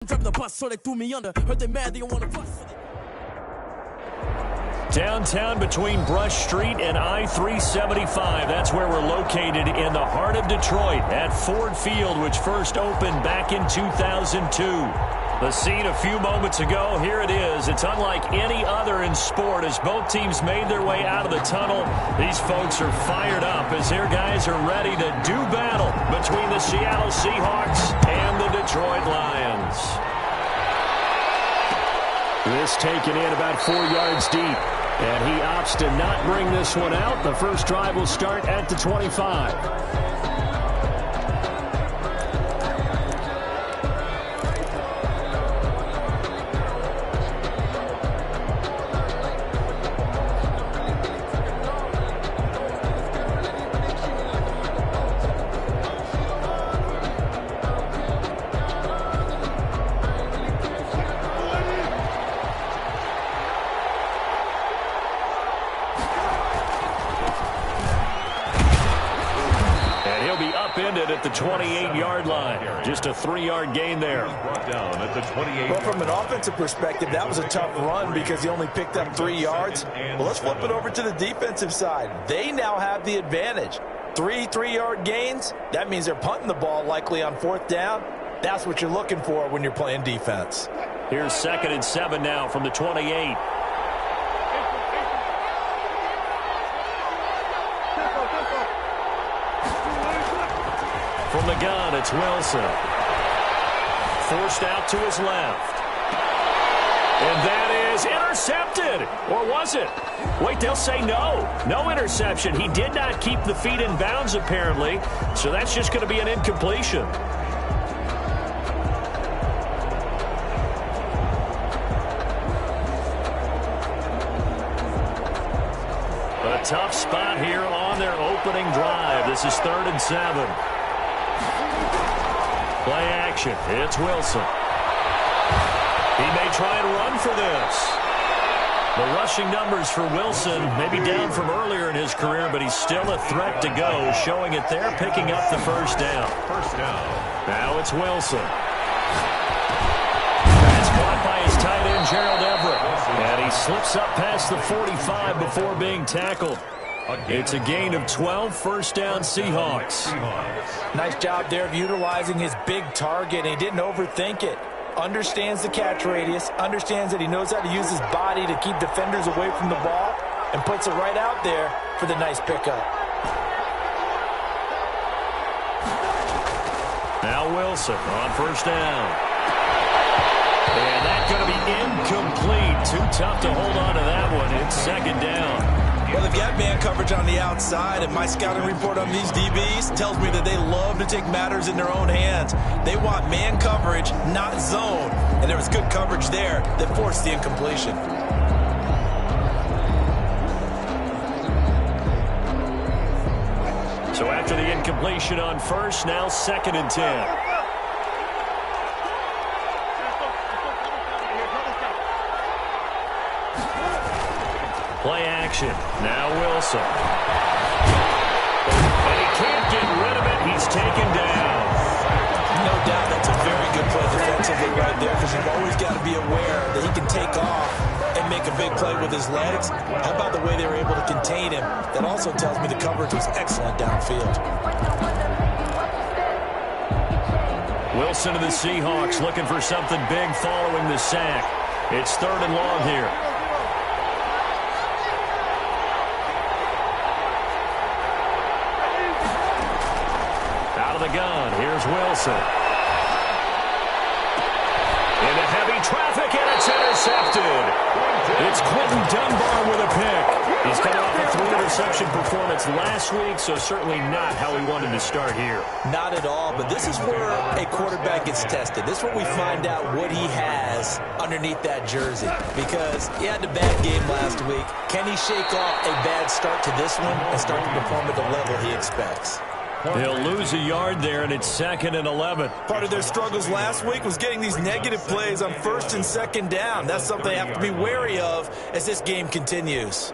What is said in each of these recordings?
From the bus, so they threw me under. Heard they mad, they don't want to bust. Downtown between Brush Street and I-375. That's where we're located in the heart of Detroit at Ford Field, which first opened back in 2002. The scene a few moments ago, here it is. It's unlike any other in sport as both teams made their way out of the tunnel. These folks are fired up as their guys are ready to do battle between the Seattle Seahawks and the Detroit Lions. This taken in about 4 yards deep, and he opts to not bring this one out. The first drive will start at the 25. At the 28-yard line. Just a 3-yard gain there. Down at the 28. Well, from an offensive perspective, that was a tough run because he only picked up 3 yards. Well, let's flip it over to the defensive side. They now have the advantage. 3-3-yard gains, that means they're punting the ball likely on 4th down. That's what you're looking for when you're playing defense. Here's 2nd and 7 now from the 28. From the gun, it's Wilson. Forced out to his left. And that is intercepted. Or was it? Wait, they'll say no. No interception. He did not keep the feet in bounds, apparently. So that's just going to be an incompletion. A tough spot here on their opening drive. This is 3rd and 7. Play action. It's Wilson. He may try and run for this. The rushing numbers for Wilson may be down from earlier in his career, but he's still a threat to go, showing it there, picking up the first down. First down. Now it's Wilson. That's caught by his tight end, Gerald Everett. And he slips up past the 45 before being tackled. It's a gain of 12, first down Seahawks. Nice job there of utilizing his big target. He didn't overthink it. Understands the catch radius, understands that he knows how to use his body to keep defenders away from the ball, and puts it right out there for the nice pickup. Now Wilson on first down. And that's going to be incomplete. Too tough to hold on to that one. It's 2nd down. Well, they've got man coverage on the outside, and my scouting report on these DBs tells me that they love to take matters in their own hands. They want man coverage, not zone. And there was good coverage there that forced the incompletion. So after the incompletion on first, now 2nd and 10. Play action. Now Wilson. And he can't get rid of it. He's taken down. No doubt that's a very good play defensively right there because you've always got to be aware that he can take off and make a big play with his legs. How about the way they were able to contain him? That also tells me the coverage was excellent downfield. Wilson to the Seahawks looking for something big following the sack. It's 3rd and long here. The gun. Here's Wilson. Into heavy traffic, and it's intercepted. It's Quentin Dunbar with a pick. He's coming off a 3-interception performance last week, so certainly not how he wanted to start here. Not at all, but this is where a quarterback gets tested. This is where we find out what he has underneath that jersey. Because he had a bad game last week. Can he shake off a bad start to this one and start to perform at the level he expects? They'll lose a yard there, and it's 2nd and 11. Part of their struggles last week was getting these negative plays on 1st and 2nd down. That's something they have to be wary of as this game continues.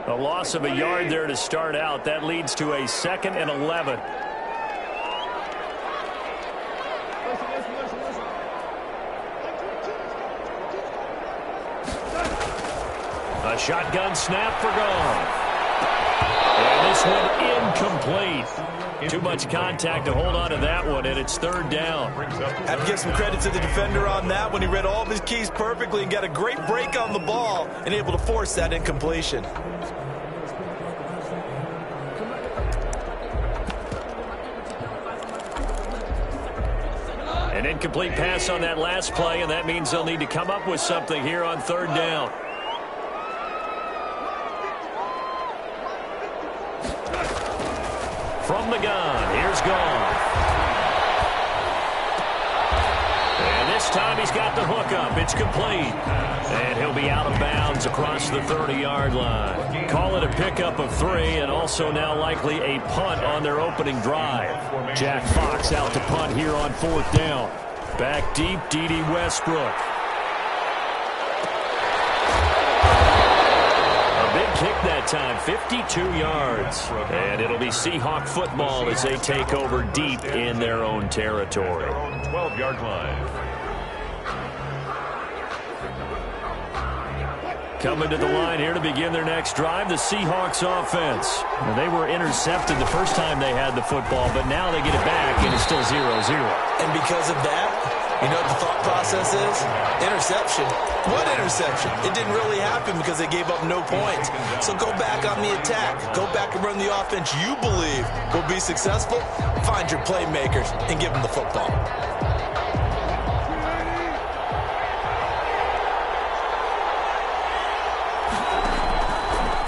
A loss of a yard there to start out. That leads to a 2nd and 11. A shotgun snap for Goff. And this one incomplete. Too much contact to hold on to that one, and it's 3rd down. Have to give some credit to the defender on that when he read all of his keys perfectly and got a great break on the ball and able to force that incompletion. An incomplete pass on that last play, and that means they'll need to come up with something here on 3rd down. From the gun, here's Goff. And this time he's got the hookup. It's complete. And he'll be out of bounds across the 30-yard line. Call it a pickup of 3, and also now likely a punt on their opening drive. Jack Fox out to punt here on 4th down. Back deep, D.D. Westbrook. Kick that time, 52 yards. And it'll be Seahawk football as they take over deep in their own territory. 12-yard line. Coming to the line here to begin their next drive, the Seahawks offense. Well, they were intercepted the first time they had the football, but now they get it back, and it's still 0-0. And because of that, you know what the thought process is? Interception. What interception? It didn't really happen because they gave up no points. So go back on the attack. Go back and run the offense you believe will be successful. Find your playmakers and give them the football.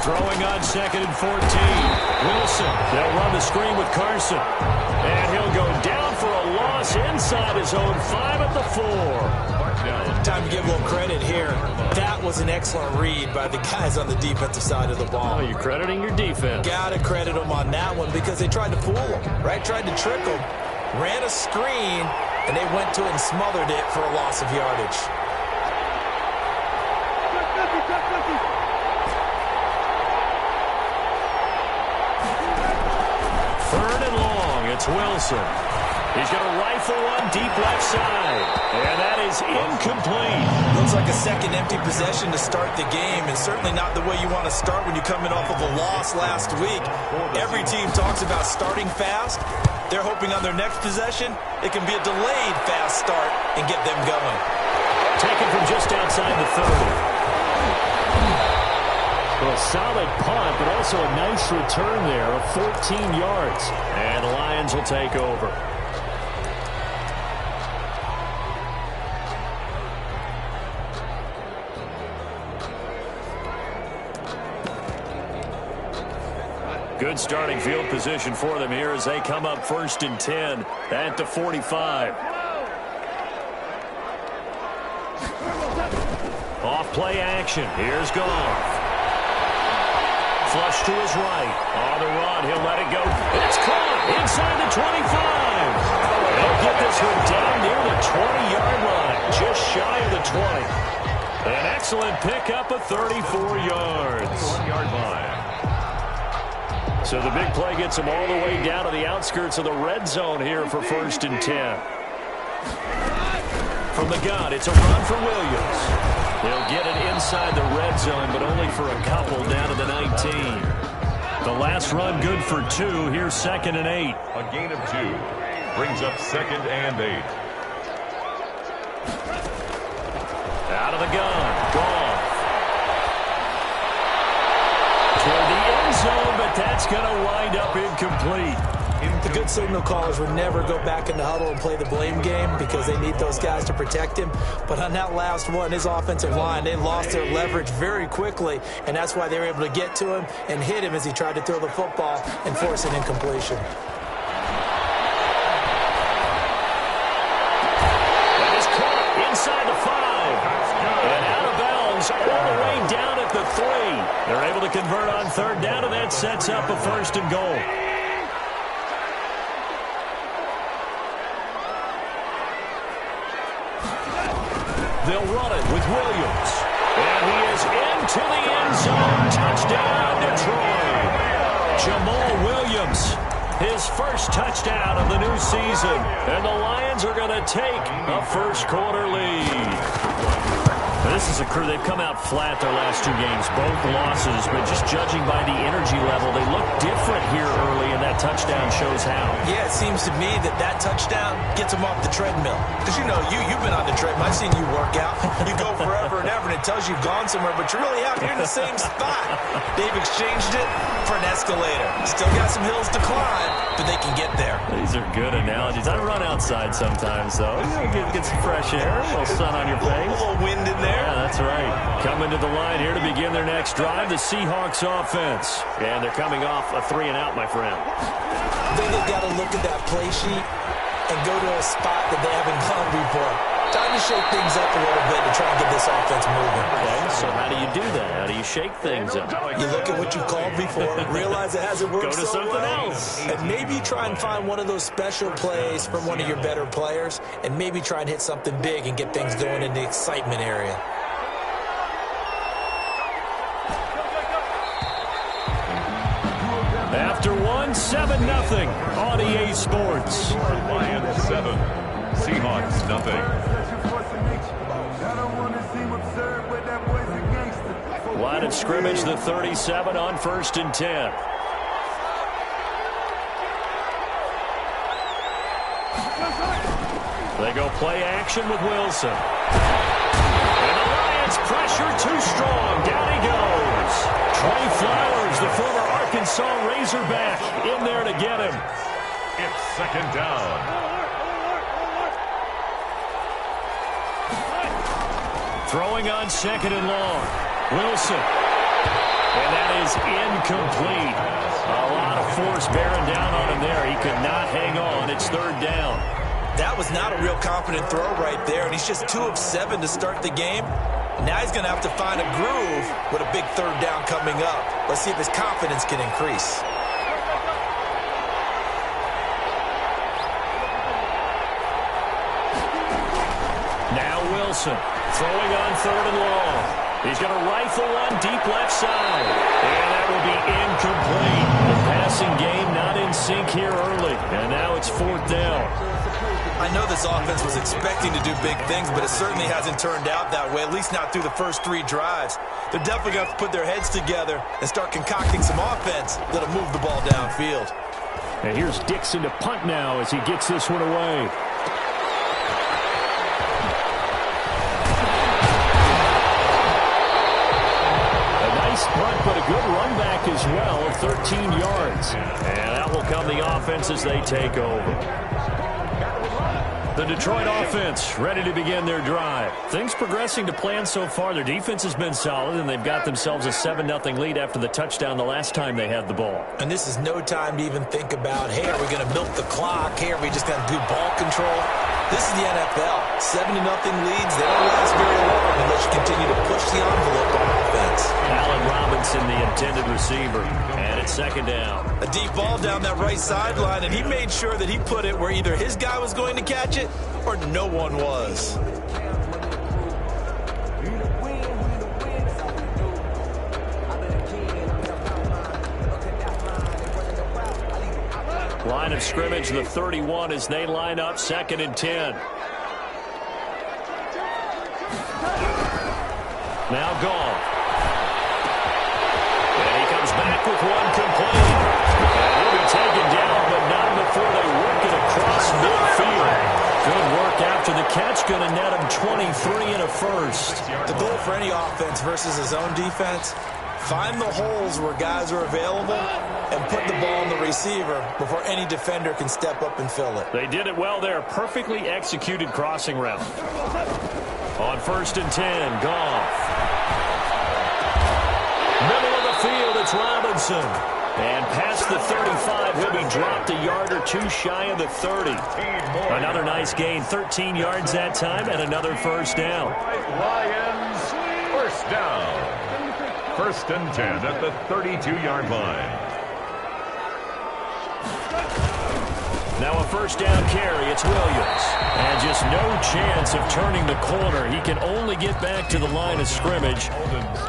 Throwing on 2nd and 14. Wilson. They'll run the screen with Carson. And he'll go down for a loss inside his own 5 at the 4. Time to give a little credit here. That was an excellent read by the guys on the defensive side of the ball. Oh, you're crediting your defense. Got to credit them on that one because they tried to fool them, right? Tried to trick them. Ran a screen, and they went to it and smothered it for a loss of yardage. Third and long, it's Wilson. He's going to rifle one deep left side. And that is incomplete. Looks like a second empty possession to start the game, and certainly not the way you want to start when you're coming off of a loss last week. Every team talks about starting fast. They're hoping on their next possession, it can be a delayed fast start and get them going. Taken from just outside the 30. Well, a solid punt, but also a nice return there of 14 yards. And the Lions will take over. Good starting field position for them here as they come up 1st and 10 at the 45. Off play action. Here's Goff. Flush to his right. On the run. He'll let it go. And it's caught inside the 25. They'll get this one down near the 20-yard line. Just shy of the 20. An excellent pickup of 34 yards. 1-yard line. So the big play gets them all the way down to the outskirts of the red zone here for 1st and 10. From the gun, it's a run for Williams. They'll get it inside the red zone, but only for a couple down to the 19. The last run good for 2. Here's 2nd and 8. A gain of 2. Brings up 2nd and 8. Out of the gun. Goff. Toward the end zone, but that's going to wind up incomplete. The good signal callers would never go back in the huddle and play the blame game because they need those guys to protect him. But on that last one, his offensive line, they lost their leverage very quickly, and that's why they were able to get to him and hit him as he tried to throw the football and force an incompletion. That is caught inside the 5. And out of bounds all the way down at the 3. They're able to convert on 3rd down, and that sets up a 1st and goal. They'll run it with Williams. And he is to the end zone. Touchdown, Detroit. Jamal Williams, his first touchdown of the new season. And the Lions are going to take a first-quarter lead. This is a crew, they've come out flat their last two games, both losses, but just judging by the energy level, they look different here early, and that touchdown shows how. Yeah, it seems to me that touchdown gets them off the treadmill. Because, you know, you've been on the treadmill. I've seen you work out. You go forever and ever, and it tells you've gone somewhere, but you're really out here in the same spot. They've exchanged it for an escalator. Still got some hills to climb, but they can get there. These are good analogies. I run outside sometimes, though. Get some fresh air, a little sun on your face. A little wind in there. Yeah, that's right. Coming to the line here to begin their next drive, the Seahawks offense. And they're coming off a 3-and-out, my friend. I think they've got to look at that play sheet and go to a spot that they haven't gone before. Time to shake things up a little bit to try and get this offense moving. Okay, so how do you do that? How do you shake things up? You look at what you called before, realize it hasn't worked Go to so something well, else. and maybe try and find one of those special plays from one of your better players, and maybe try and hit something big and get things going in the excitement area. After one, 7-0 on EA Sports. Lions 7, Seahawks nothing. Line of scrimmage, the 37 on 1st and 10. They go play action with Wilson. And the Lions pressure too strong. Down he goes. Trey Flowers, the former Arkansas Razorback, in there to get him. It's 2nd down. Throwing on 2nd and long. Wilson. And that is incomplete. A lot of force bearing down on him there. He could not hang on. It's 3rd down. That was not a real confident throw right there, and he's just 2 of 7 to start the game. Now he's going to have to find a groove with a big 3rd down coming up. Let's see if his confidence can increase. Now Wilson throwing on 3rd and long. He's going to rifle one deep left side. And that will be incomplete. The passing game not in sync here early. And now it's 4th down. I know this offense was expecting to do big things, but it certainly hasn't turned out that way, at least not through the first 3 drives. They're definitely going to have to put their heads together and start concocting some offense that'll move the ball downfield. And here's Dixon to punt now as he gets this one away. Punt, but a good run back as well of 13 yards. And that will come the offense as they take over. The Detroit offense ready to begin their drive. Things progressing to plan so far. Their defense has been solid, and they've got themselves a 7-0 lead after the touchdown the last time they had the ball. And this is no time to even think about, hey, are we going to milk the clock? Hey, are we just going to do ball control? This is the NFL. 7-0 leads. They don't last very long unless you continue to push the envelope on offense. Allen Robinson, the intended receiver. And it's 2nd down. A deep ball down that right sideline, and he made sure that he put it where either his guy was going to catch it or no one was. Line of scrimmage, the 31 as they line up 2nd and 10. Now gone. And he comes back with one complete. And he'll be taken down, but not before they work it across midfield. Good work after the catch. Going to net him 23 and a first. The goal for any offense versus his own defense, find the holes where guys are available and put the ball on the receiver before any defender can step up and fill it. They did it well there. Perfectly executed crossing route. On 1st and 10, Goff. Middle of the field, it's Robinson. And past the 35, he'll be dropped a yard or two shy of the 30. Another nice gain, 13 yards that time, and another 1st down. Lions, 1st down. 1st and 10 at the 32-yard line. Now a first down carry. It's Williams. And just no chance of turning the corner. He can only get back to the line of scrimmage.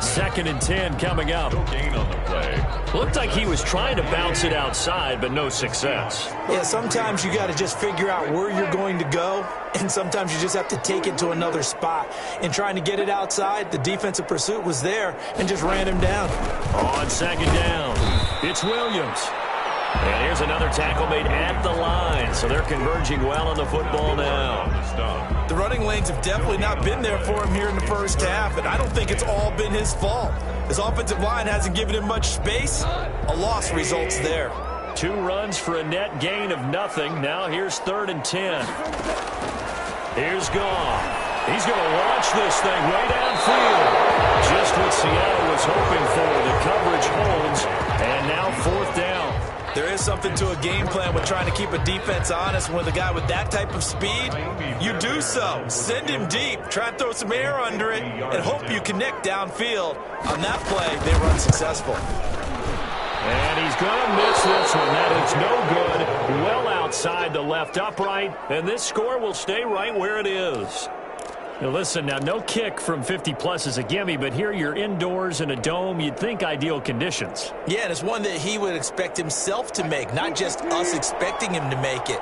2nd and 10 coming up. No gain on the play. Looked like he was trying to bounce it outside, but no success. Yeah, sometimes you got to just figure out where you're going to go, and sometimes you just have to take it to another spot. In trying to get it outside, the defensive pursuit was there and just ran him down. On 2nd down, it's Williams. And here's another tackle made at the line, so they're converging well on the football now. The running lanes have definitely not been there for him here in the first half, and I don't think it's all been his fault. His offensive line hasn't given him much space. A loss results there. 2 runs for a net gain of nothing. Now here's 3rd and 10. Here's Goff. He's going to launch this thing way downfield. Just what Seattle was hoping for. The coverage holds, and now 4th down. There is something to a game plan with trying to keep a defense honest. With a guy with that type of speed, you do so. Send him deep. Try and throw some air under it and hope you connect downfield. On that play, they run successful. And he's going to miss this one. That is no good. Well outside the left upright. And this score will stay right where it is. Now listen, now no kick from 50-plus is a gimme, but here you're indoors in a dome. You'd think ideal conditions. Yeah, and it's one that he would expect himself to make, not just us expecting him to make it.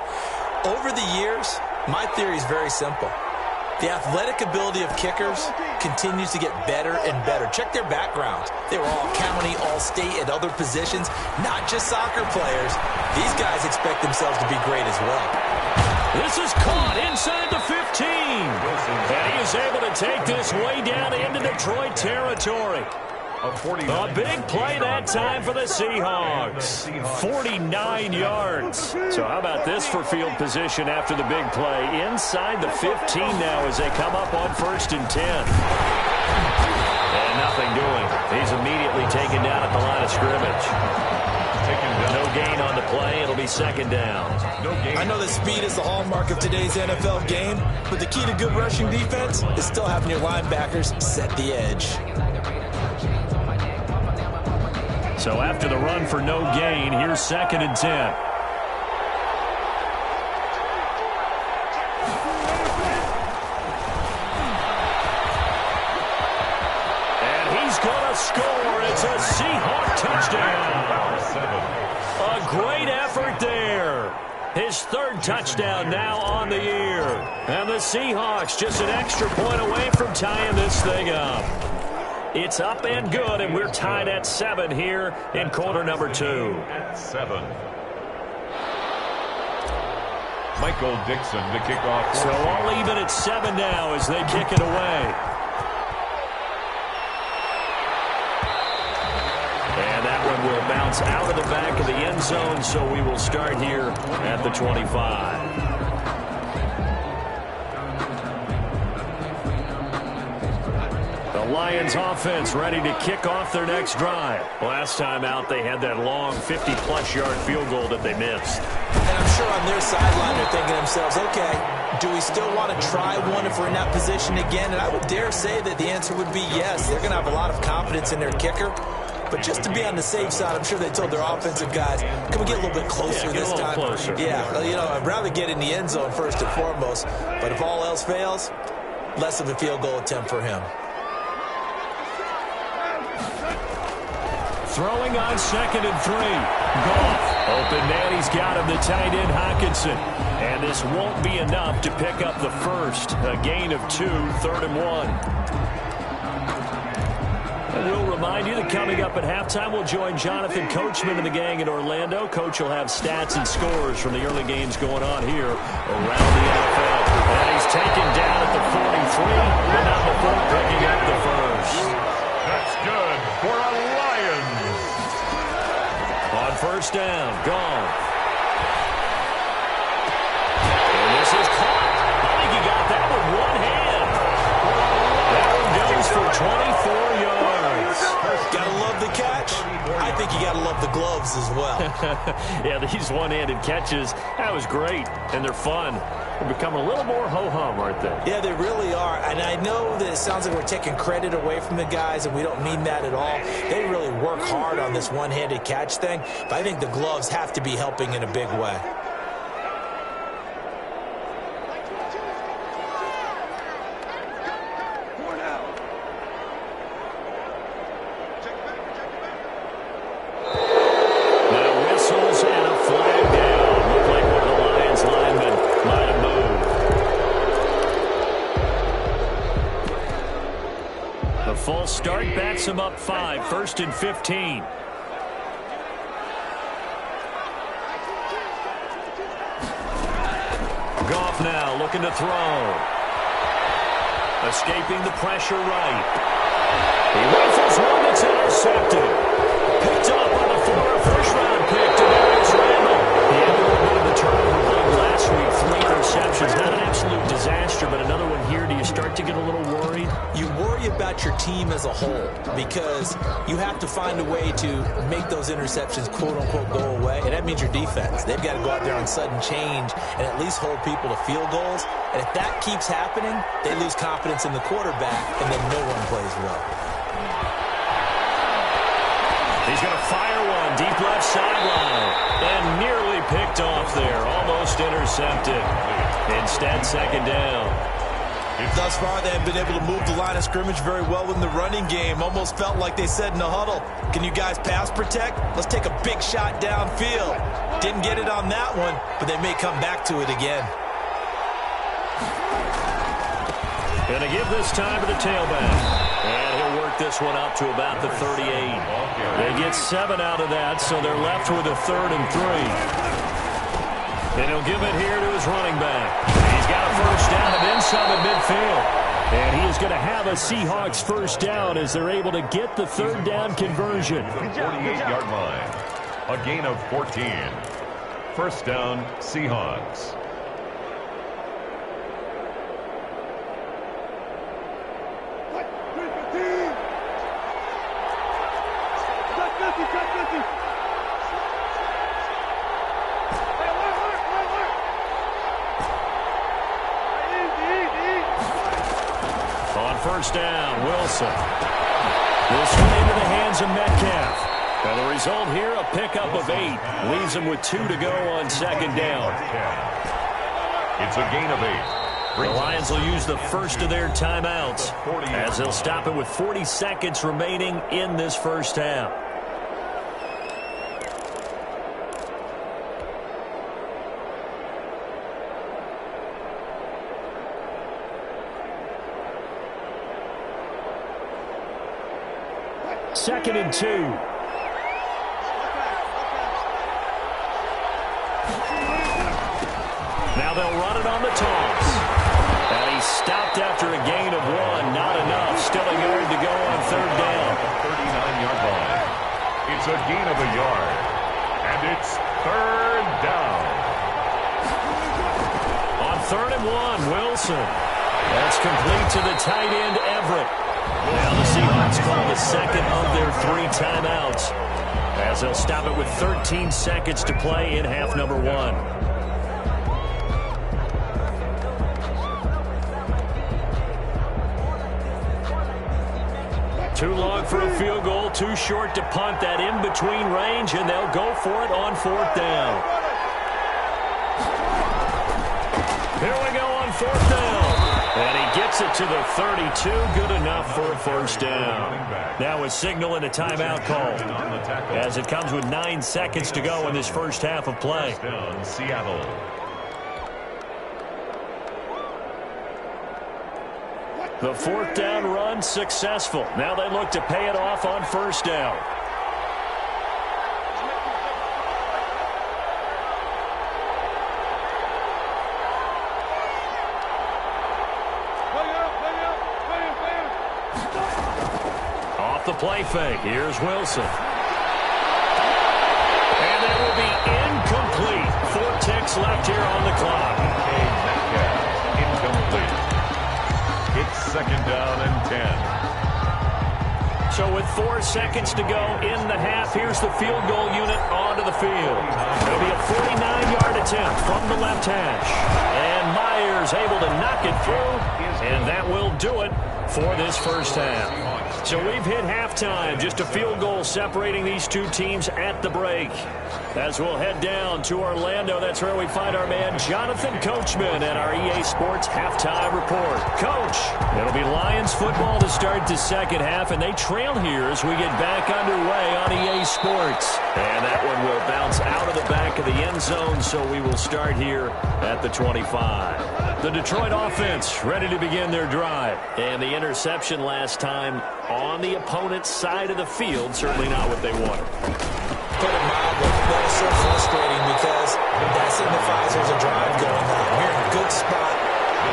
Over the years, my theory is very simple. The athletic ability of kickers continues to get better and better. Check their backgrounds. They were all county, all state, at other positions, not just soccer players. These guys expect themselves to be great as well. This is caught inside the 15. And he is able to take this way down into Detroit territory. A big play that time for the Seahawks. 49 yards. So how about this for field position after the big play? Inside the 15 now as they come up on 1st and 10. And nothing doing. He's immediately taken down at the line of scrimmage. No gain on the play. It'll be 2nd down. I know that speed is the hallmark of today's NFL game, but the key to good rushing defense is still having your linebackers set the edge. So after the run for no gain, here's 2nd and 10. And he's going to score. It's a Seahawk touchdown. A great effort there. His 3rd touchdown now on the year. And the Seahawks just an extra point away from tying this thing up. It's up and good, and we're tied at 7 here in quarter number 2. At 7. Michael Dixon to kick off. So all even at 7 now as they kick it away. And that one will bounce out of the back of the end zone, so we will start here at the 25. The Lions offense ready to kick off their next drive. Last time out, they had that long 50-plus yard field goal that they missed. And I'm sure on their sideline they're thinking to themselves, okay, do we still want to try one if we're in that position again? And I would dare say that the answer would be yes. They're going to have a lot of confidence in their kicker. But just to be on the safe side, I'm sure they told their offensive guys, can we get a little bit closer this time? Closer. Yeah, you know, I'd rather get in the end zone first and foremost. But if all else fails, less of a field goal attempt for him. Throwing on 2nd and 3. Goff. Open man, he's got him, the tight end Hockenson. And this won't be enough to pick up the first. A gain of 2, 3rd and 1. And we'll remind you that coming up at halftime, we'll join Jonathan Coachman and the gang in Orlando. Coach will have stats and scores from the early games going on here around the NFL. And he's taken down at the 43, and now the fourth picking up the first. That's good for a Lions. On 1st down, gone. And this is caught. I think he got that with one hand. That one goes for 24 yards. Gotta love the catch. I think you gotta love the gloves as well. Yeah, these one-handed catches, that was great, and they're fun. They're becoming a little more ho-hum, aren't they? Yeah, they really are. And I know that it sounds like we're taking credit away from the guys, and we don't mean that at all. They really work hard on this one-handed catch thing, but I think the gloves have to be helping in a big way. bats him up 5, 1st and 15. Goff now looking to throw. Escaping the pressure right. He rifles one that's intercepted. Picked up on the former first-round pick to Darius Randall. He had a little bit of the turnover bug last week. 3 interceptions. Not an absolute disaster, but another one here. Do you start to get a little worried? You worry about your team as a whole because you have to find a way to make those interceptions, quote-unquote, go away. And that means your defense. They've got to go out there on sudden change and at least hold people to field goals. And if that keeps happening, they lose confidence in the quarterback, and then no one plays well. He's going to fire one deep left sideline. And nearly picked off there. Almost intercepted. Instead, second down. Thus far, they have been able to move the line of scrimmage very well in the running game. Almost felt like they said in the huddle, can you guys pass protect? Let's take a big shot downfield. Didn't get it on that one, but they may come back to it again. Going to give this time to the tailback. And he'll work this one up to about the 38. They get 7 out of that, so they're left with a 3rd and 3. And he'll give it here to his running back. He's got a first down and then some at midfield. And he is going to have a Seahawks first down as they're able to get the 3rd down conversion. 48-yard line. A gain of 14. First down, Seahawks. On first down, Wilson. This one into the hands of Metcalf. And the result here, a pickup of 8. Leaves them with 2 to go on second down. It's a gain of 8. The Lions will use the first of their timeouts as they'll stop it with 40 seconds remaining in this first half. Second and 2. Now they'll run it on the toss. And he's stopped after a gain of 1. Not enough. Still a yard to go on third down. 39-yard line. It's a gain of a yard. And it's third down. On 3rd and 1, Wilson. That's complete to the tight end, Everett. Now the Seahawks call the second of their 3 timeouts as they'll stop it with 13 seconds to play in half number 1. Too long for a field goal, too short to punt. That in-between range, and they'll go for it on 4th down. Here we go on 4th down. And he gets it to the 32. Good enough for a first down. Now a signal and a timeout call as it comes with 9 seconds to go in this first half of play. Down, Seattle. The 4th down run successful. Now they look to pay it off on first down. Off the play fake. Here's Wilson. And that will be incomplete. 4 ticks left here on the clock. Incomplete. It's second down and 10. So with 4 seconds to go in the half, here's the field goal unit onto the field. It'll be a 49-yard attempt from the left hash. And Myers able to knock it through, and that will do it for this first half. So we've hit halftime, just a field goal separating these two teams at the break. As we'll head down to Orlando, that's where we find our man Jonathan Coachman at our EA Sports Halftime Report. Coach, it'll be Lions football to start the second half, and they trail here as we get back underway on EA Sports. And that one will bounce out of the back of the end zone, so we will start here at the 25. The Detroit offense ready to begin their drive. And the interception last time on the opponent's side of the field, certainly not what they wanted. Put it mildly, that is so frustrating because that signifies there's a drive going on. You're in a good spot,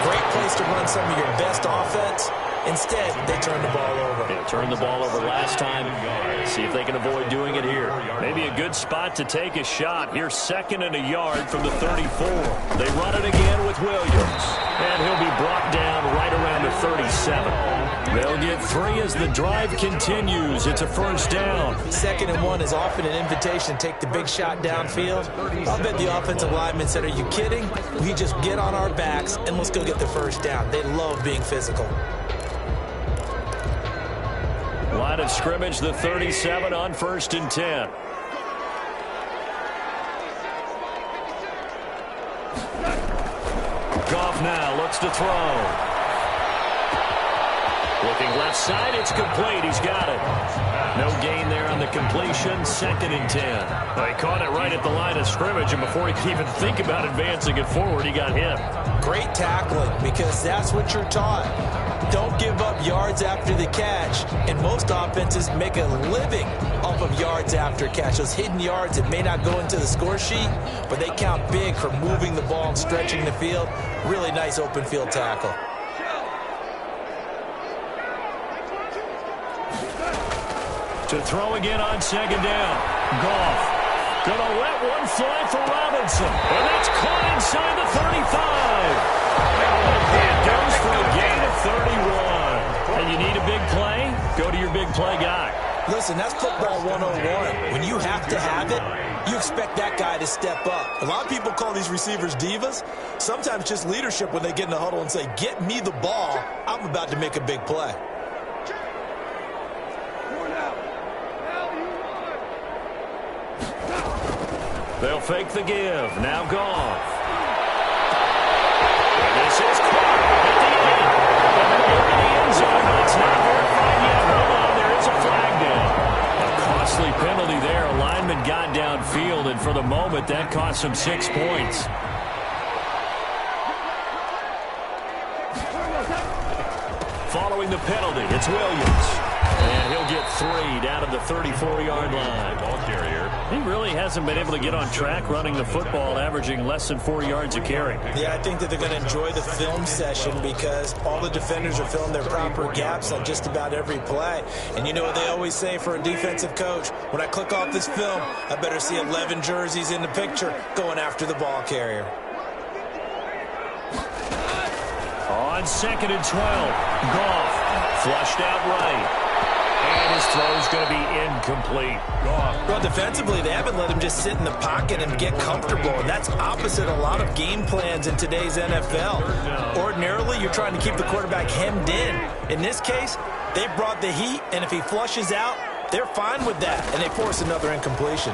great place to run some of your best offense. Instead, they turn the ball over. They turned the ball over last time. See if they can avoid doing it here. Maybe a good spot to take a shot. Here's 2nd and a yard from the 34. They run it again with Williams. And he'll be brought down right around the 37. They'll get 3 as the drive continues. It's a first down. 2nd and 1 is often an invitation to take the big shot downfield. I'll bet the offensive lineman said, are you kidding? We just get on our backs and let's go get the first down. They love being physical. Line of scrimmage, the 37 on 1st and 10. Goff now looks to throw. Looking left side, it's complete. He's got it. No gain there on the completion. 2nd and 10. They caught it right at the line of scrimmage, and before he could even think about advancing it forward, he got hit. Great tackling, because that's what you're taught. Don't give up yards after the catch, and most offenses make a living off of yards after catch. Those hidden yards that may not go into the score sheet, but they count big for moving the ball and stretching the field. Really nice open field tackle. To throw again on 2nd down. Goff gonna let one fly for Robinson, and that's caught inside the 35. It goes for a gain of 31. And you need a big play? Go to your big play guy. Listen, that's football 101. When you have to have it, you expect that guy to step up. A lot of people call these receivers divas. Sometimes just leadership when they get in the huddle and say, get me the ball. I'm about to make a big play. They'll fake the give. Now Goff. And this is caught at the end. And they're in the end zone, but it's not verified yet. Hold on, there is a flag down. A costly penalty there. A lineman got downfield, and for the moment, that cost him 6 points. Following the penalty, it's Williams. And he'll get 3 down to the 34-yard line. Ball carrier. He really hasn't been able to get on track running the football, averaging less than 4 yards a carry. Yeah, I think that they're going to enjoy the film session because all the defenders are filling their proper gaps on just about every play. And you know what they always say for a defensive coach? When I click off this film, I better see 11 jerseys in the picture going after the ball carrier. On 2nd and 12, Goff flushed out right. And his throw's going to be incomplete. Well, defensively, they haven't let him just sit in the pocket and get comfortable, and that's opposite a lot of game plans in today's NFL. Ordinarily, you're trying to keep the quarterback hemmed in. In this case, they brought the heat, and if he flushes out, they're fine with that, and they force another incompletion.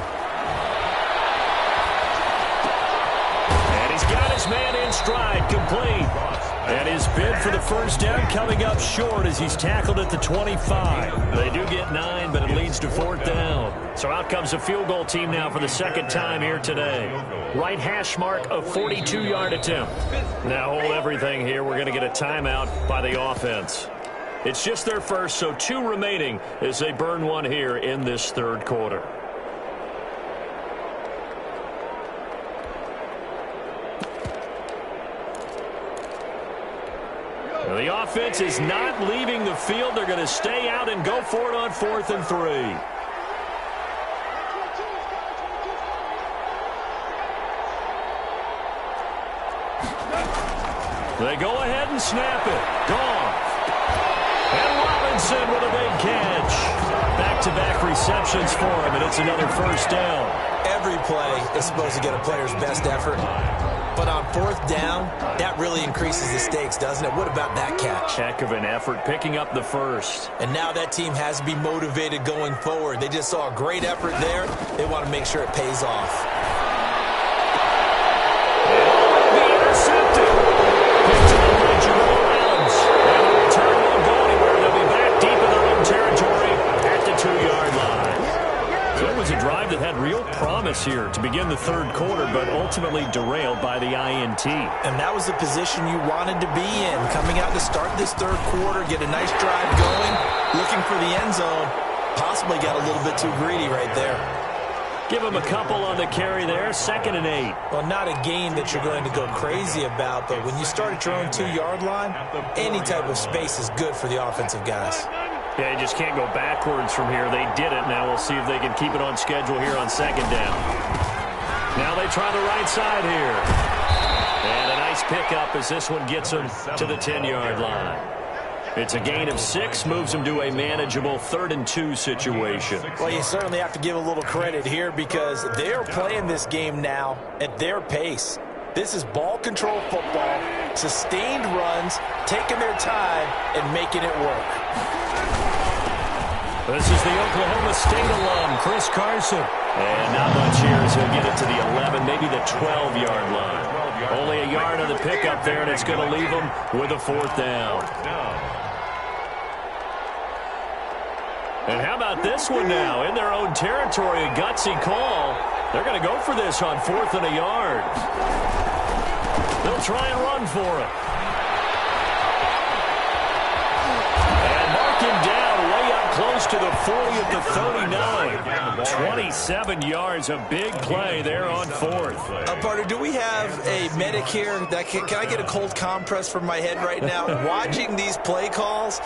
And he's got his man in stride, complete. And his bid for the first down coming up short as he's tackled at the 25. They do get 9, but it leads to 4th down. So out comes a field goal team now for the 2nd time here today. Right hash mark of 42-yard attempt. Now hold everything here. We're going to get a timeout by the offense. It's just their first, so 2 remaining as they burn one here in this 3rd quarter. The offense is not leaving the field. They're going to stay out and go for it on 4th and 3. They go ahead and snap it. Goff. And Robinson with a big catch. Back-to-back receptions for him, and it's another first down. Every play is supposed to get a player's best effort. But on fourth down, that really increases the stakes, doesn't it? What about that catch? Heck of an effort picking up the first. And now that team has to be motivated going forward. They just saw a great effort there. They want to make sure it pays off. Be intercepted. Picked to the ledge of the rounds. And the return won't go anywhere. They'll be back deep in their own territory at the 2-yard line. So it was a drive that had real promise here to begin the third quarter, but ultimately derailed by the INT. And that was the position you wanted to be in. Coming out to start this third quarter, get a nice drive going, looking for the end zone. Possibly got a little bit too greedy right there. Give him a couple on the carry there, 2nd and 8. Well, not a gain that you're going to go crazy about, but when you start at your own 2-yard line, any type of space is good for the offensive guys. Yeah, you just can't go backwards from here. They did it. Now we'll see if they can keep it on schedule here on 2nd down. Now they try the right side here. And a nice pickup as this one gets them to the 10-yard line. It's a gain of 6, moves them to a manageable 3rd and 2 situation. Well, you certainly have to give a little credit here because they are playing this game now at their pace. This is ball control football, sustained runs, taking their time, and making it work. This is the Oklahoma State alum, Chris Carson. And not much here as he'll get it to the 11, maybe the 12-yard line. Only a yard on the pickup there, and it's going to leave them with a 4th down. And how about this one now? In their own territory, a gutsy call. They're going to go for this on 4th and a yard. They'll try and run for it. And mark him down way up close to the 40 at the 39. 27 yards, a big play there on 4th. Partner, do we have a medic here? That can I get a cold compress from my head right now? Watching these play calls,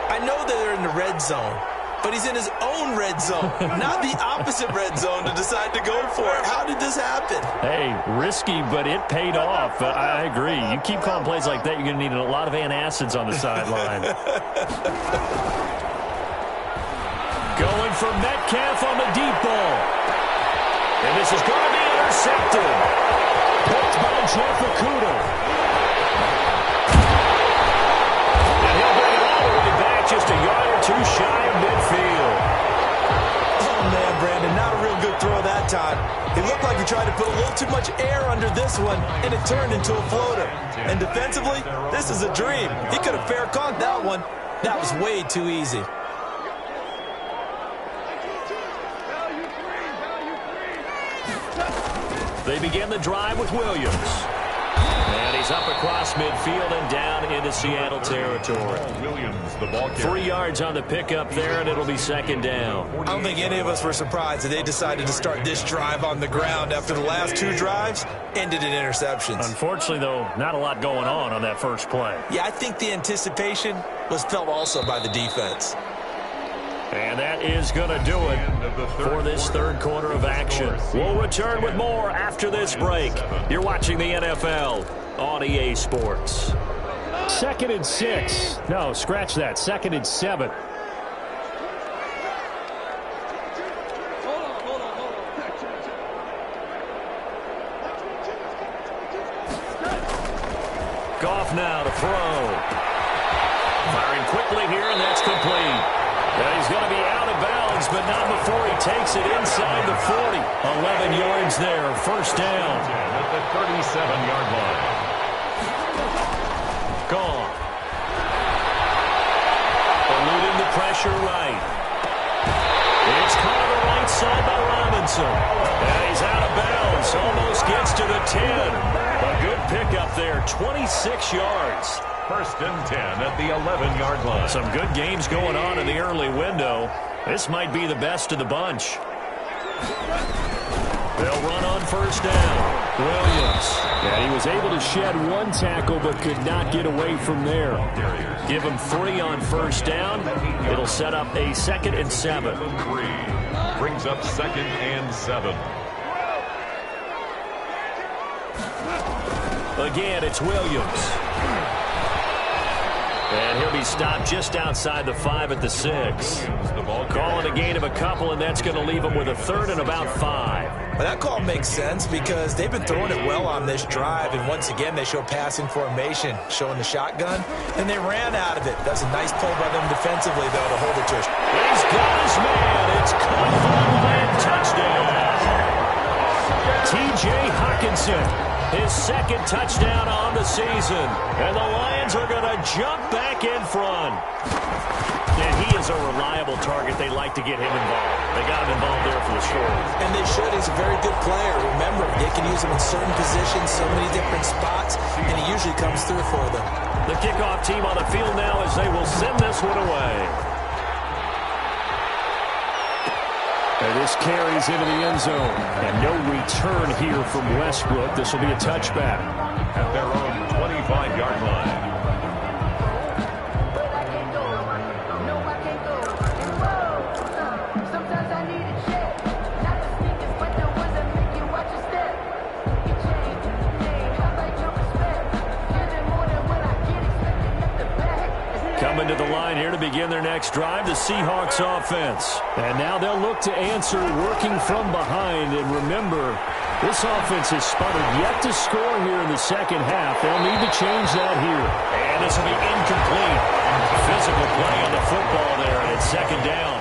I know that they're in the red zone, but he's in his own red zone, not the opposite red zone to decide to go for it. How did this happen? Hey, risky, but it paid off. I agree. You keep calling plays like that, you're going to need a lot of antacids on the sideline. Going for Metcalf on the deep ball. And this is going to be intercepted. Picked by Jeff Okudah. And he'll bring it all the way back just a yard or 2 shy of midfield. Oh, man, Brandon, not a real good throw that time. It looked like he tried to put a little too much air under this one, and it turned into a floater. And defensively, this is a dream. He could have fair caught that one. That was way too easy. They begin the drive with Williams. And he's up across midfield and down into Seattle territory. Williams, the ball carrier. 3 yards on the pickup there, and it'll be 2nd down. I don't think any of us were surprised that they decided to start this drive on the ground after the last 2 drives ended in interceptions. Unfortunately, though, not a lot going on that first play. Yeah, I think the anticipation was felt also by the defense. And that is going to do it for this third quarter of action. We'll return with more after this break. You're watching the NFL on EA Sports. 2nd and 6. No, scratch that. 2nd and 7. Goff now to throw. Firing quickly here, and that's complete. He's going to be out of bounds, but not before he takes it inside the 40. 11 yards there, 1st down. At the 37-yard line. Gone. Eluding the pressure right. It's caught on the right side by Robinson. And he's out of bounds, almost gets to the 10. A good pickup there, 26 yards. 1st and 10 at the 11-yard line. Some good games going on in the early window. This might be the best of the bunch. They'll run on 1st down. Williams. Yeah, he was able to shed 1 tackle but could not get away from there. Give him 3 on 1st down. It'll set up a 2nd and 7. 3 brings up 2nd and 7. Again, it's Williams. And he'll be stopped just outside the 5 at the 6. Calling a gain of a couple, and that's going to leave him with a 3rd and about 5. Well, that call makes sense because they've been throwing it well on this drive, and once again, they show passing formation, showing the shotgun, and they ran out of it. That's a nice pull by them defensively, though, to hold it to us. He's got his man. It's caught for a touchdown. T.J. Hockenson, his second touchdown on the season. And the Lions are going to jump back in front. And he is a reliable target. They like to get him involved. They got him involved there for the score. And they should. He's a very good player. Remember, they can use him in certain positions, so many different spots, and he usually comes through for them. The kickoff team on the field now as they will send this one away. And this carries into the end zone. And no return here from Westbrook. This will be a touchback. At their own 25-yard line. Coming to the line here to begin their next drive, the Seahawks offense. And now they'll look to answer working from behind. And remember, this offense has sputtered yet to score here in the second half. They'll need to change that here. And this will be incomplete. Physical play on the football there, and it's second down.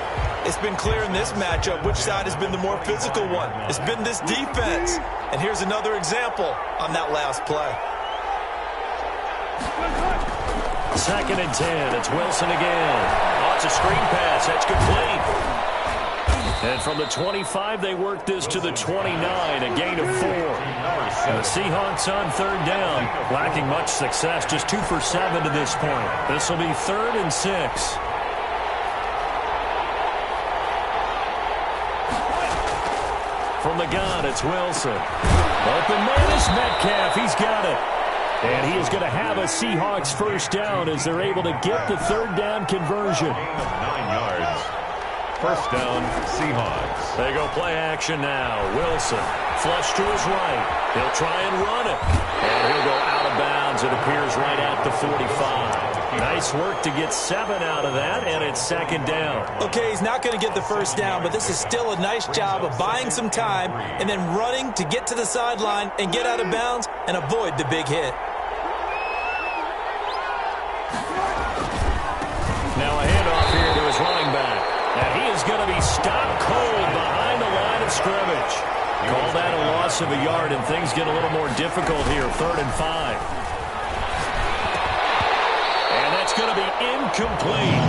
It's been clear in this matchup which side has been the more physical one. It's been this defense. And here's another example on that last play. Second and 10. It's Wilson again. Oh, it's a screen pass. That's complete. And from the 25, they work this to the 29, a gain of 4. And the Seahawks on third down, lacking much success, just 2 for 7 to this point. This will be 3rd and 6. From the gun, it's Wilson. Open man is Metcalf. He's got it. And he is going to have a Seahawks first down as they're able to get the third down conversion. 9 yards. First down, Seahawks. They go play action now. Wilson, flush to his right. He'll try and run it. And he'll go out of bounds. It appears right at the 45. Nice work to get 7 out of that, and it's second down. Okay, he's not going to get the first down, but this is still a nice job of buying some time and then running to get to the sideline and get out of bounds and avoid the big hit. Now a handoff here to his running back. And he is going to be stopped cold behind the line of scrimmage. Call that a loss of a yard, and things get a little more difficult here. 3rd and 5. And that's going to be incomplete.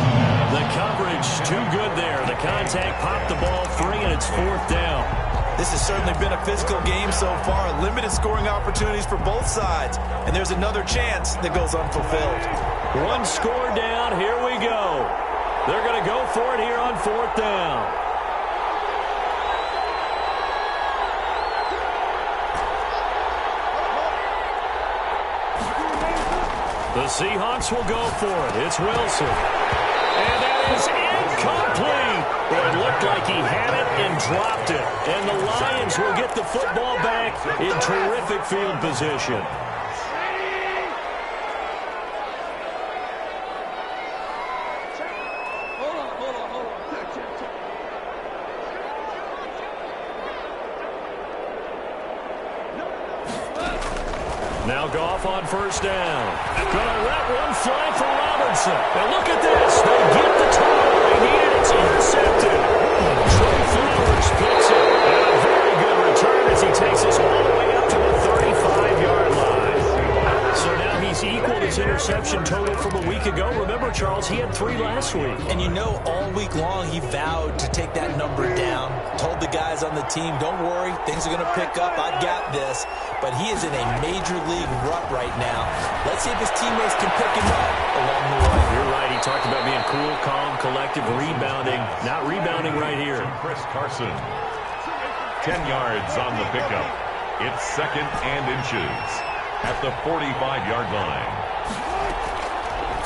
The coverage too good there. The contact popped the ball free, and it's 4th down. This has certainly been a physical game so far. Limited scoring opportunities for both sides. And there's another chance that goes unfulfilled. One score down. Here we go. They're going to go for it here on 4th down. The Seahawks will go for it. It's Wilson. And that is incomplete. It looked like he had it and dropped it. And the Lions will get the football back in terrific field position. Now Goff on first down. Gonna let one fly for Robinson. And look at this. They get the turnover they needed. It's intercepted. Trey Flowers picks it. And a very good return as he takes us all the way up to the 35-yard line. So now he's equaled his interception total from a week ago. Remember, Charles, he had 3 last week. And you know, all week long he vowed to take that number down. Told the guys on the team, don't worry, things are going to pick up. I've got this. But he is in a major league rut right now. Let's see if his teammates can pick him up along the way. You're right. He talked about being cool, calm, collective, rebounding. Not rebounding right here. Chris Carson. 10 yards on the pickup. It's 2nd and inches at the 45-yard line.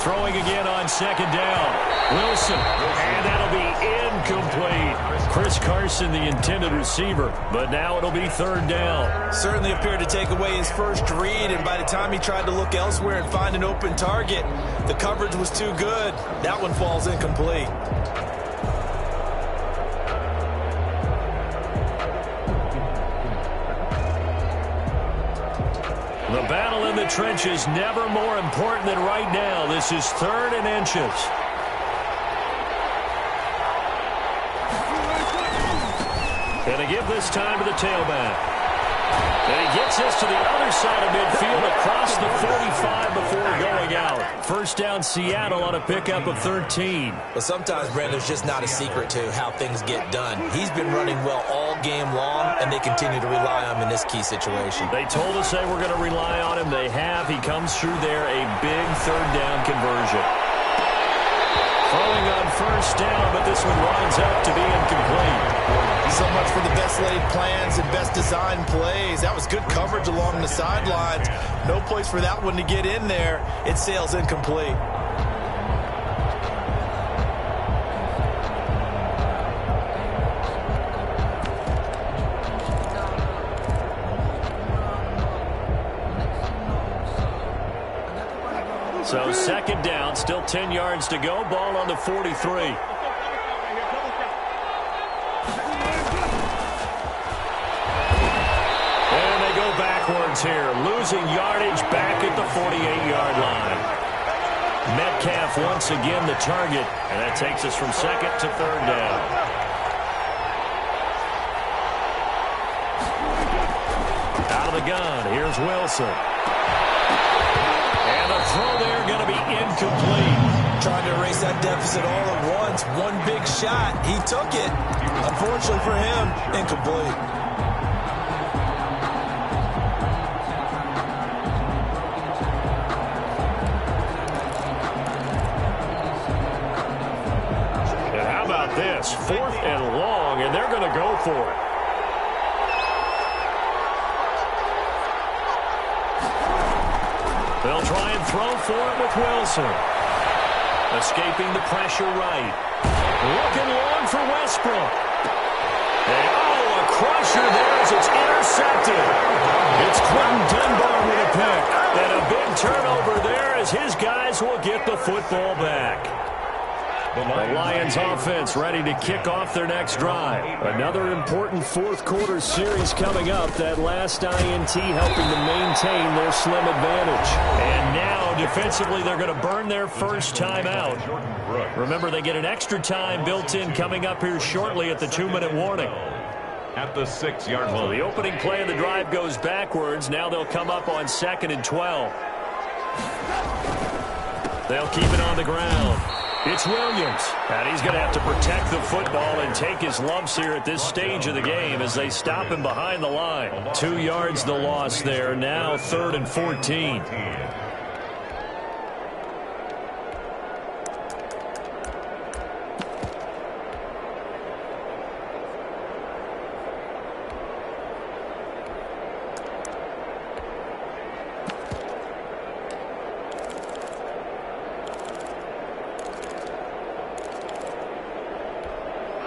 Throwing again on 2nd down. Wilson. And that'll be incomplete. Chris Carson, the intended receiver. But now it'll be 3rd down. Certainly appeared to take away his first read, and by the time he tried to look elsewhere and find an open target, the coverage was too good. That one falls incomplete. The battle in the trenches never more important than right now. This is 3rd and inches. And they give this time to the tailback. And he gets this to the other side of midfield across the 45 before going out. First down, Seattle on a pickup of 13. But sometimes, Brandon, there's just not a secret to how things get done. He's been running well all game long, and they continue to rely on him in this key situation. They told us they were going to rely on him. They have. He comes through there, a big 3rd down conversion. Throwing on first down, but this one winds up to be incomplete. So much for the best laid plans and best designed plays. That was good coverage along the sidelines. No place for that one to get in there. It sails incomplete. So 2nd down, still 10 yards to go. Ball on the 43. Backwards here, losing yardage back at the 48-yard line. Metcalf once again the target, and that takes us from 2nd to 3rd down. Out of the gun, here's Wilson. And the throw there going to be incomplete. Trying to erase that deficit all at once. One big shot. He took it. Unfortunately for him, incomplete. This 4th and long, and they're going to go for it. They'll try and throw for it with Wilson. Escaping the pressure right. Looking long for Westbrook. And a crusher there as it's intercepted. It's Quentin Dunbar with a pick. And a big turnover there as his guys will get the football back. The Lions offense ready to kick off their next drive. Another important 4th quarter series coming up. That last INT helping to maintain their slim advantage. And now defensively they're going to burn their first time out. Remember, they get an extra time built in coming up here shortly at the 2-minute warning. At the 6-yard line. The opening play of the drive goes backwards. Now they'll come up on 2nd and 12. They'll keep it on the ground. It's Williams, and he's going to have to protect the football and take his lumps here at this stage of the game as they stop him behind the line. 2 yards the loss there, now 3rd and 14.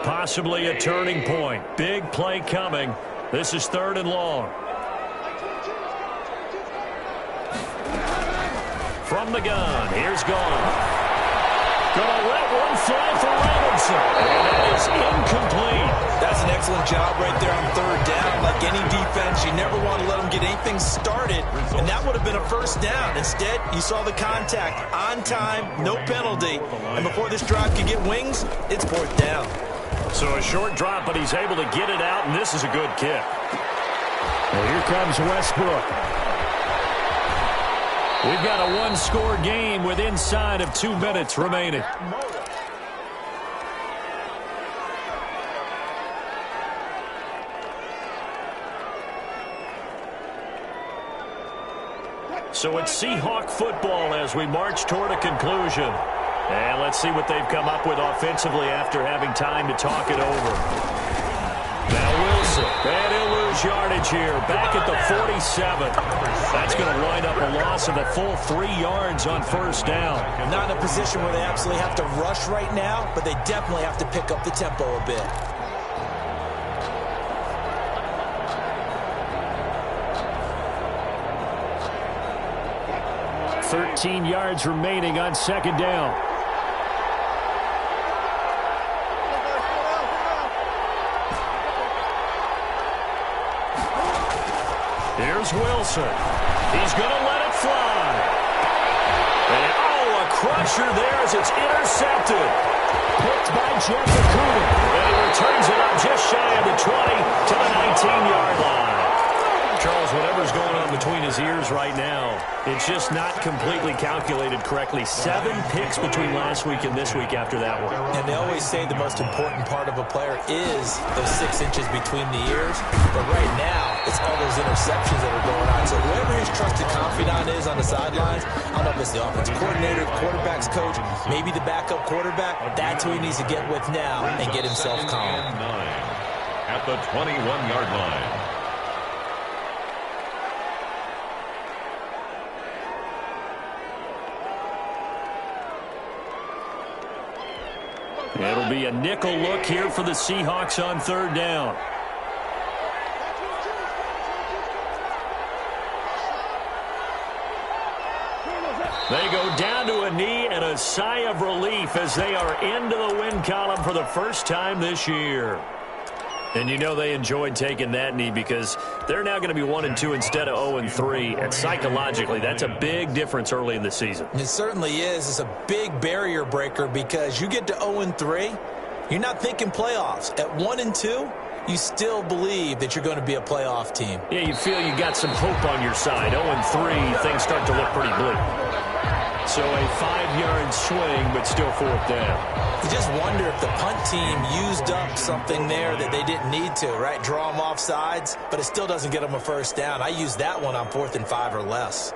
Possibly a turning point. Big play coming. This is 3rd and long. From the gun, here's Gone. Gonna let one fly for Robinson. And that is incomplete. That's an excellent job right there on 3rd down. Like any defense, you never want to let them get anything started. And that would have been a first down. Instead, you saw the contact on time, no penalty. And before this drive could get wings, it's 4th down. So a short drop, but he's able to get it out, and this is a good kick. Well, here comes Westbrook. We've got a 1-score game with inside of 2 minutes remaining. So it's Seahawk football as we march toward a conclusion. And let's see what they've come up with offensively after having time to talk it over. Now Wilson, and he'll lose yardage here, back at the 47. That's going to wind up a loss of a full 3 yards on first down. Not in a position where they absolutely have to rush right now, but they definitely have to pick up the tempo a bit. 13 yards remaining on second down. Here's Wilson. He's going to let it fly. And, a crusher there as it's intercepted. Picked by Jeff Okudah. And he returns it up just shy of the 20 to the 19-yard line. Charles, whatever's going on between his ears right now, it's just not completely calculated correctly. 7 picks between last week and this week after that one. And they always say the most important part of a player is those 6 inches between the ears. But right now, it's all those interceptions that are going on. So whoever his trusted confidant is on the sidelines, I don't know if it's the offensive coordinator, the quarterback's coach, maybe the backup quarterback, that's who he needs to get with now and get himself calm. At the 21-yard line. It'll be a nickel look here for the Seahawks on 3rd down. They go down to a knee and a sigh of relief as they are into the win column for the first time this year. And you know they enjoyed taking that knee because they're now going to be 1-2 instead of 0-3. And psychologically, that's a big difference early in the season. It certainly is. It's a big barrier breaker because you get to 0-3, you're not thinking playoffs. At 1-2, you still believe that you're going to be a playoff team. Yeah, you feel you got some hope on your side. 0-3, things start to look pretty bleak. So a 5-yard swing, but still 4th down. You just wonder if the punt team used up something there that they didn't need to, right? Draw them off sides, but it still doesn't get them a 1st down. I used that one on 4th and 5 or less.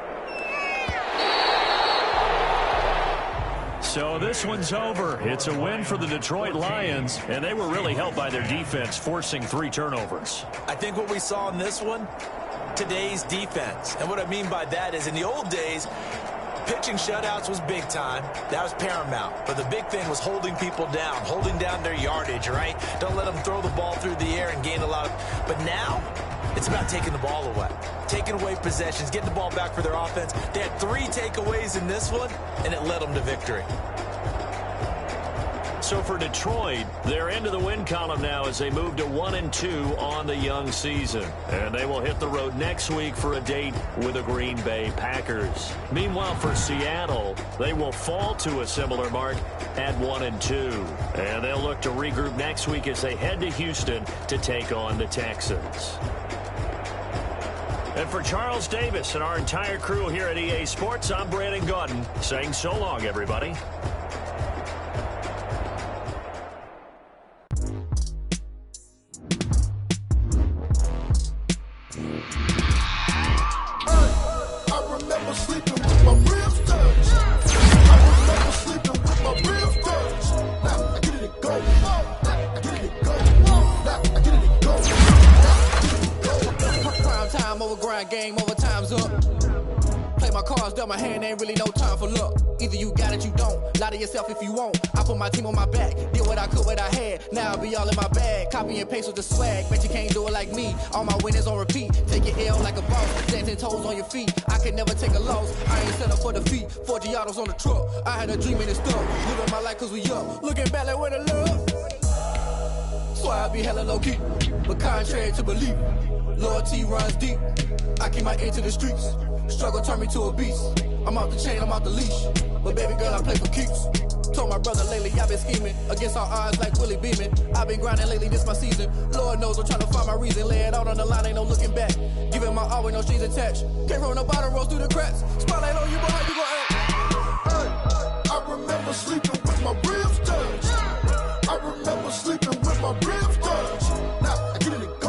So this one's over. It's a win for the Detroit Lions, and they were really helped by their defense, forcing 3 turnovers. I think what we saw in this one, today's defense. And what I mean by that is in the old days, pitching shutouts was big time. That was paramount. But the big thing was holding people down, holding down their yardage, right? Don't let them throw the ball through the air and gain a lot of... But now, it's about taking the ball away. Taking away possessions, getting the ball back for their offense. They had 3 takeaways in this one, and it led them to victory. So for Detroit, they're into the win column now as they move to 1-2 on the young season. And they will hit the road next week for a date with the Green Bay Packers. Meanwhile, for Seattle, they will fall to a similar mark at 1-2. And they'll look to regroup next week as they head to Houston to take on the Texans. And for Charles Davis and our entire crew here at EA Sports, I'm Brandon Gaudin saying so long, everybody. Game over, time's up. Play my cards, dealt my hand, ain't really no time for luck. Either you got it, you don't. Lie to yourself if you won't. I put my team on my back, did what I could, what I had. Now I'll be all in my bag, copy and paste with the swag. Bet you can't do it like me. All my winners on repeat. Take your L like a boss, stand 10 toes on your feet. I can never take a loss. I ain't set up for defeat. 4 Giottos on the truck. I had a dream and it's stuff. Living my life cause we up. Looking back like where the love. So I be hella low key, but contrary to belief. Loyalty runs deep. I keep my ear to the streets. Struggle turned me to a beast. I'm off the chain, I'm off the leash. But baby girl, I play for keeps. Told my brother lately, I've been scheming against all odds like Willie Beeman. I've been grinding lately, this my season. Lord knows I'm trying to find my reason. Lay it out on the line, ain't no looking back. Giving my all with no strings attached. Came from the bottom, rose through the cracks. Spotlight on you, but how you gon' act? Hey, I remember sleeping with my ribs touched. I remember sleeping with my ribs touched. Now I get it and go.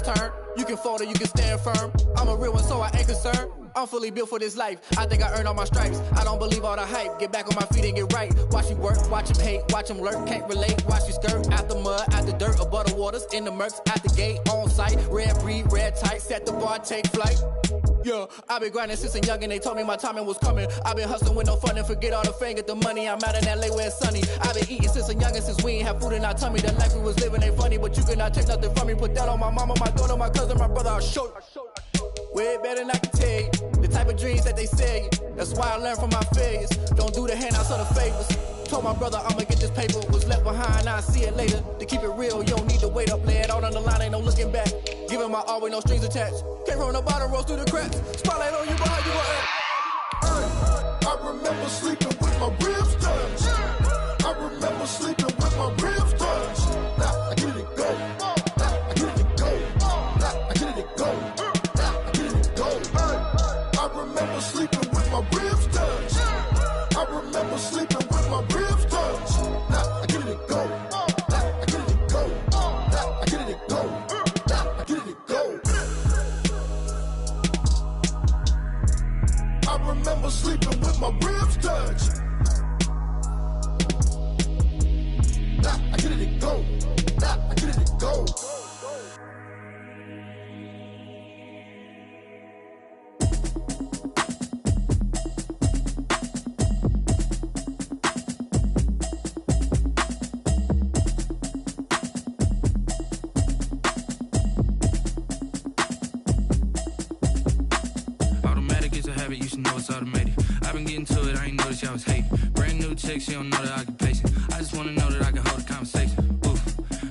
Turn. You can fold or you can stand firm. I'm a real one, so I ain't concerned. I'm fully built for this life. I think I earned all my stripes. I don't believe all the hype. Get back on my feet and get right. Watch you work, watch him hate, watch him lurk. Can't relate, watch you skirt. Out the mud, out the dirt, above the waters, in the murks, out the gate, on site. Red breed, red tight, set the bar, take flight. Yeah, I've been grinding since a young and they told me my timing was coming. I've been hustling with no fun and forget all the fame, get the money. I'm out in LA where it's sunny. I've been eating since a young and since we ain't have food in our tummy. The life we was living ain't funny, but you cannot take nothing from me. Put that on my mama, my daughter, my cousin, my brother, I'll show you. Way better than I can tell you. The type of dreams that they sell you. That's why I learned from my failures. Don't do the handouts or the favors. Told my brother I'ma get this paper, was left behind, I'll see it later. To keep it real, you don't need to wait up, lay it out on the line, ain't no looking back. Giving my all with no strings attached. Came from the bottom, rose through the cracks. Spotlight on you, behind you, I remember sleeping with my ribs touched. I remember sleeping with my ribs touched. Now I get it go. I get it go. I get it go. I get it go. I remember sleeping with my ribs touched. I remember sleeping with my ribs touched. Now I get it go. I get it go. I get it go. I get it go. I remember sleeping with my ribs touched. Nah, I get it go. Nah, I get it go. Automatic is a habit, you should know it's automated. I've been getting to it, I ain't noticed y'all was hating. Brand new chick, she don't know the occupation. I just wanna know that I can hold a conversation. Oof,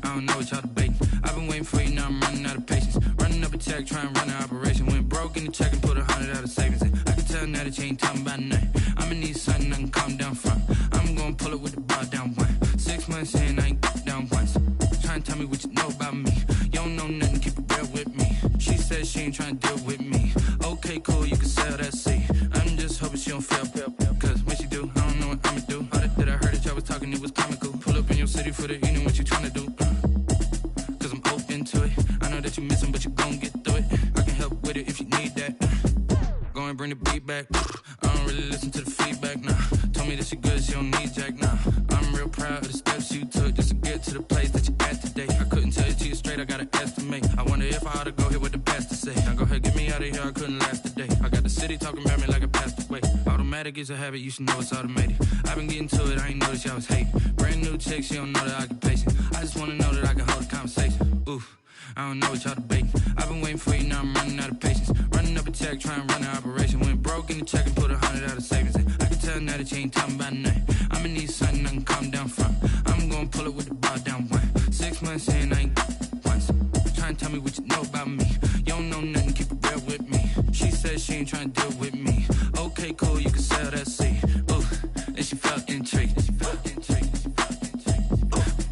I don't know what y'all debating. I've been waiting for you, now I'm running out of patience. Running up a check, trying to run an operation. Went broke in the check and put 100 out of savings in. I can tell now that you ain't talking about nothing. I'ma need something I can calm down from. I'm gonna pull it with the bar down one. 6 months in, I ain't down once. Trying to tell me what you know about me. You don't know nothing, keep it real with me. She said she ain't trying to deal with me. Okay, cool, you can sell that seat. I'm just hoping she don't fail. Cause when she do, I don't know what I'ma do. All that I heard that y'all was talking, it was comical. Pull up in your city for the evening, what you trying to do? Cause I'm open to it. I know that you missing, but you gon' get through it. I can help with it if you need that. Go and bring the beat back. I don't really listen to the feedback, nah. Told me that she good, she don't need jack, nah. I'm real proud of the steps you took just to get to the place that you're at today. I couldn't tell it to you straight, I gotta estimate. I wonder if I ought to go here with the pastor say. Now go ahead, get me out of here, I couldn't last today. I got the city talking about me like I passed away. Automatic is a habit, you should know it's automated. I've been getting to it, I ain't noticed y'all was hating. Brand new chick, she don't know the occupation. I just wanna know that I can hold a conversation. Oof, I don't know what y'all debating. I've been waiting for you, now I'm running out of patience. Running up a check, trying to run an operation. Went broke in the check and put 100 out of savings in. I can tell now that you ain't talking about nothing. I'ma need something I can calm down from. I'm gonna pull it with the bar down one. 6 months in, I ain't once. Trying to tell me what you know about me. You don't know nothing, keep it real with me. She said she ain't trying to deal with me. Okay, cool, you can sell that seat. Ooh, and she felt intrigued.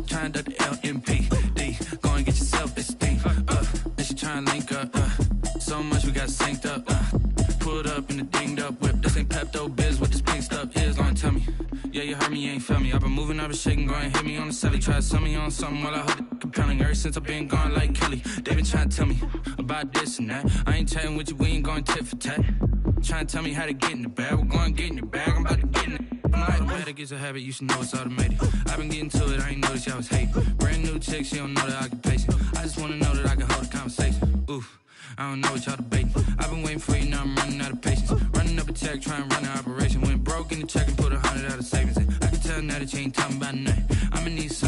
Trying to the LMPD. Go and get your self-esteem. And she trying to link up. So much we got synced up. Pulled up in the dinged up whip. This ain't Pepto-Biz, what this pink stuff is. Gonna tell me. Yeah, you heard me, you ain't felt me. I've been moving, I've been shaking, go and hit me on the celly. Try to sell me on something while I hold it compelling. Ever since I've been gone like Kelly, they been trying to tell me about this and that. I ain't chatting with you, we ain't going tit for tat. Trying to tell me how to get in the bag. We're going to get in your bag, I'm about to get in it. Automatic is a habit, you should know it's automated. I've been getting to it, I ain't noticed y'all was hating. Brand new chick, she don't know the occupation. I just wanna know that I can hold a conversation. Oof, I don't know what y'all debating. I've been waiting for you, now I'm running out of patience. Running up a check, trying to run an operation. Went broke in the check and put 100 out of savings in. I can tell now that you ain't talking about nothing. I'ma need something